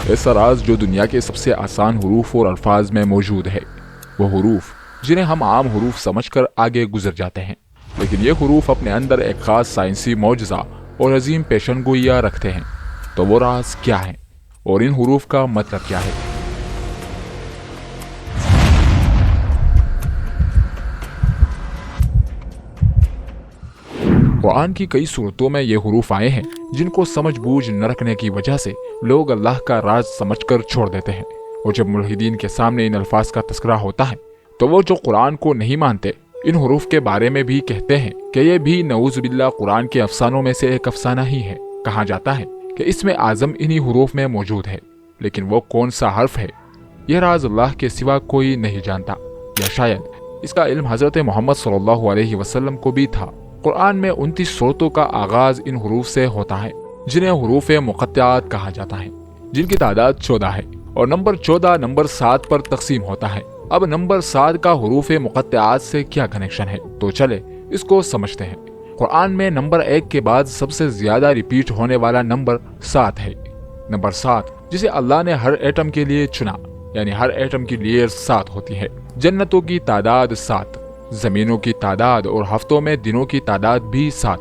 ایسا راز جو دنیا کے سب سے آسان حروف اور الفاظ میں موجود ہے، وہ حروف جنہیں ہم عام حروف سمجھ کر آگے گزر جاتے ہیں، لیکن یہ حروف اپنے اندر ایک خاص سائنسی معجزہ اور عظیم پیشن گوئیاں رکھتے ہیں۔ تو وہ راز کیا ہے اور ان حروف کا مطلب کیا ہے؟ قرآن کی کئی صورتوں میں یہ حروف آئے ہیں جن کو سمجھ بوجھ نہ رکھنے کی وجہ سے لوگ اللہ کا راز سمجھ کر چھوڑ دیتے ہیں، اور جب ملحدین کے سامنے ان الفاظ کا تذکرہ ہوتا ہے تو وہ جو قرآن کو نہیں مانتے ان حروف کے بارے میں بھی کہتے ہیں کہ یہ بھی نعوذ باللہ قرآن کے افسانوں میں سے ایک افسانہ ہی ہے۔ کہا جاتا ہے کہ اس میں اعظم انہی حروف میں موجود ہے، لیکن وہ کون سا حرف ہے یہ راز اللہ کے سوا کوئی نہیں جانتا، یا شاید اس کا علم حضرت محمد صلی اللہ علیہ وسلم کو بھی تھا۔ قرآن میں 29 صورتوں کا آغاز ان حروف سے ہوتا ہے جنہیں حروف مقطعات کہا جاتا ہے، جن کی تعداد 14 ہے، اور نمبر 14 نمبر 7 پر تقسیم ہوتا ہے۔ اب نمبر 7 کا حروف مقطعات سے کیا کنیکشن ہے، تو چلے اس کو سمجھتے ہیں۔ قرآن میں نمبر 1 کے بعد سب سے زیادہ ریپیٹ ہونے والا نمبر 7 ہے۔ نمبر 7 جسے اللہ نے ہر ایٹم کے لیے چنا، یعنی ہر ایٹم کی لیئر 7 ہوتی ہے۔ جنتوں کی تعداد 7، زمینوں کی تعداد اور ہفتوں میں دنوں کی تعداد بھی 7،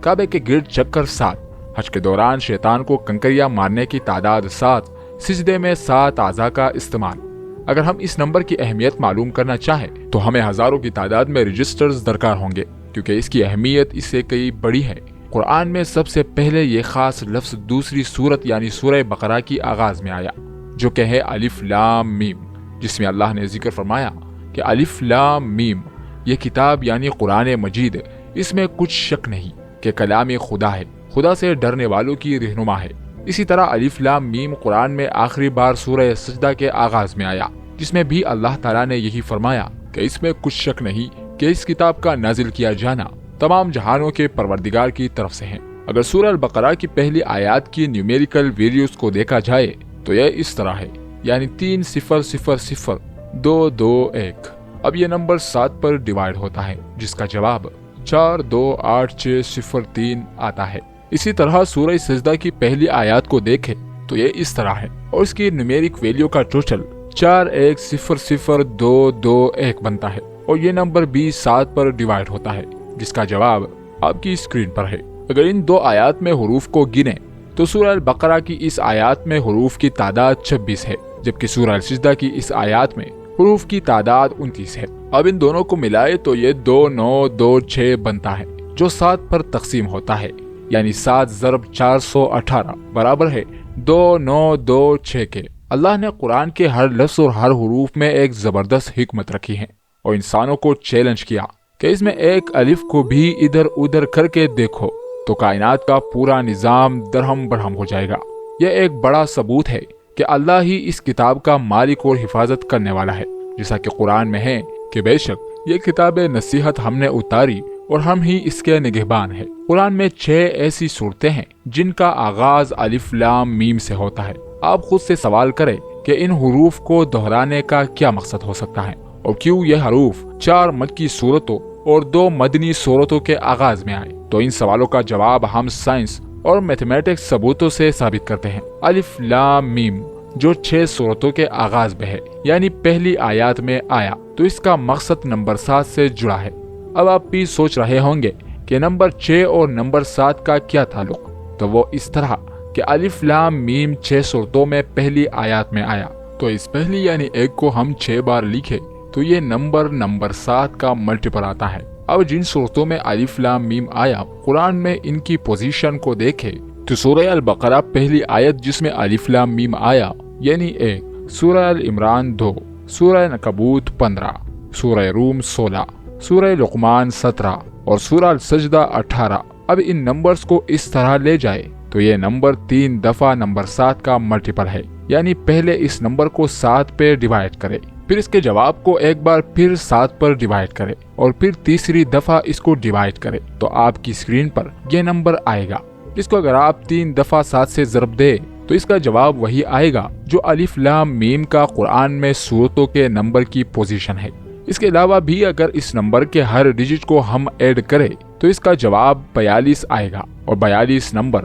کعبے کے گرد چکر 7، حج کے دوران شیطان کو کنکریاں مارنے کی تعداد 7، سجدے میں 7 اعضاء کا استعمال۔ اگر ہم اس نمبر کی اہمیت معلوم کرنا چاہیں تو ہمیں ہزاروں کی تعداد میں رجسٹرز درکار ہوں گے، کیونکہ اس کی اہمیت اس سے کئی بڑی ہے۔ قرآن میں سب سے پہلے یہ خاص لفظ دوسری سورت یعنی سورہ بقرہ کی آغاز میں آیا، جو کہ ہے الف لام میم، جس میں اللہ نے ذکر فرمایا کہ الف لام میم یہ کتاب یعنی قرآن مجید، اس میں کچھ شک نہیں کہ کلام خدا ہے، خدا سے ڈرنے والوں کی رہنما ہے۔ اسی طرح الف لام میم قرآن میں آخری بار سورہ سجدہ کے آغاز میں آیا، جس میں بھی اللہ تعالیٰ نے یہی فرمایا کہ اس میں کچھ شک نہیں کہ اس کتاب کا نازل کیا جانا تمام جہانوں کے پروردگار کی طرف سے ہے۔ اگر سورہ البقرہ کی پہلی آیات کی نیومیریکل ویلیوز کو دیکھا جائے تو یہ اس طرح ہے، یعنی 3000221۔ اب یہ نمبر 7 پر ڈیوائیڈ ہوتا ہے، جس کا جواب 428603 آتا ہے۔ اسی طرح سورہ سجدہ کی پہلی آیات کو دیکھیں تو یہ اس طرح ہے، اور اس کی نیومیرک ویلیو کا ٹوٹل 41000221 بنتا ہے، اور یہ نمبر بھی 7 پر ڈیوائیڈ ہوتا ہے، جس کا جواب آپ کی اسکرین پر ہے۔ اگر ان دو آیات میں حروف کو گنے تو سورہ البقرہ کی اس آیات میں حروف کی تعداد 26 ہے، جبکہ سورہ السجدہ کی اس آیات میں حروف کی تعداد 29 ہے۔ اب ان دونوں کو ملائے تو یہ 2926 بنتا ہے، جو 7 پر تقسیم ہوتا ہے، یعنی 7 ضرب 418 برابر ہے 2926 کے۔ اللہ نے قرآن کے ہر لفظ اور ہر حروف میں ایک زبردست حکمت رکھی ہے، اور انسانوں کو چیلنج کیا کہ اس میں ایک الف کو بھی ادھر ادھر کر کے دیکھو تو کائنات کا پورا نظام درہم برہم ہو جائے گا۔ یہ ایک بڑا ثبوت ہے کہ اللہ ہی اس کتاب کا مالک اور حفاظت کرنے والا ہے، جیسا کہ قرآن میں ہے کہ بے شک یہ کتاب نصیحت ہم نے اتاری اور ہم ہی اس کے نگہبان ہیں۔ قرآن میں 6 ایسی صورتیں ہیں جن کا آغاز الف لام میم سے ہوتا ہے۔ آپ خود سے سوال کریں کہ ان حروف کو دہرانے کا کیا مقصد ہو سکتا ہے، اور کیوں یہ حروف 4 مکی صورتوں اور 2 مدنی صورتوں کے آغاز میں آئے؟ تو ان سوالوں کا جواب ہم سائنس اور میتھمیٹکس ثبوتوں سے ثابت کرتے ہیں۔ الف لام میم جو 6 صورتوں کے آغاز میں ہے، یعنی پہلی آیات میں آیا، تو اس کا مقصد نمبر 7 سے جڑا ہے۔ اب آپ بھی سوچ رہے ہوں گے کہ نمبر 6 اور نمبر 7 کا کیا تعلق؟ تو وہ اس طرح کہ الف لام میم 6 صورتوں میں پہلی آیات میں آیا، تو اس پہلی یعنی 1 کو ہم 6 بار لکھے تو یہ نمبر 7 کا ملٹیپل آتا ہے۔ اب جن صورتوں میں الف لام میم آیا، قرآن میں ان کی پوزیشن کو دیکھے تو سورہ البقرہ پہلی آیت جس میں الف لام میم آیا یعنی 1، سورہ العمران 2، سورہ نکبوت 15، سورہ روم 16، سورہ لقمان 17 اور سورہ السجدہ 18۔ اب ان نمبرز کو اس طرح لے جائے تو یہ نمبر 3 دفعہ نمبر 7 کا ملٹیپل ہے، یعنی پہلے اس نمبر کو 7 پہ ڈیوائیڈ کرے، پھر اس کے جواب کو ایک بار پھر 7 پر ڈیوائیڈ کرے، اور پھر تیسری دفعہ اس کو ڈیوائیڈ کرے تو آپ کی اسکرین پر یہ نمبر آئے گا، جس کو اگر آپ 3 دفعہ 7 سے ضرب دے تو اس کا جواب وہی آئے گا جو الف لام میم کا قرآن میں صورتوں کے نمبر کی پوزیشن ہے۔ اس کے علاوہ بھی اگر اس نمبر کے ہر ڈیجٹ کو ہم ایڈ کریں تو اس کا جواب 42 آئے گا، اور 42 نمبر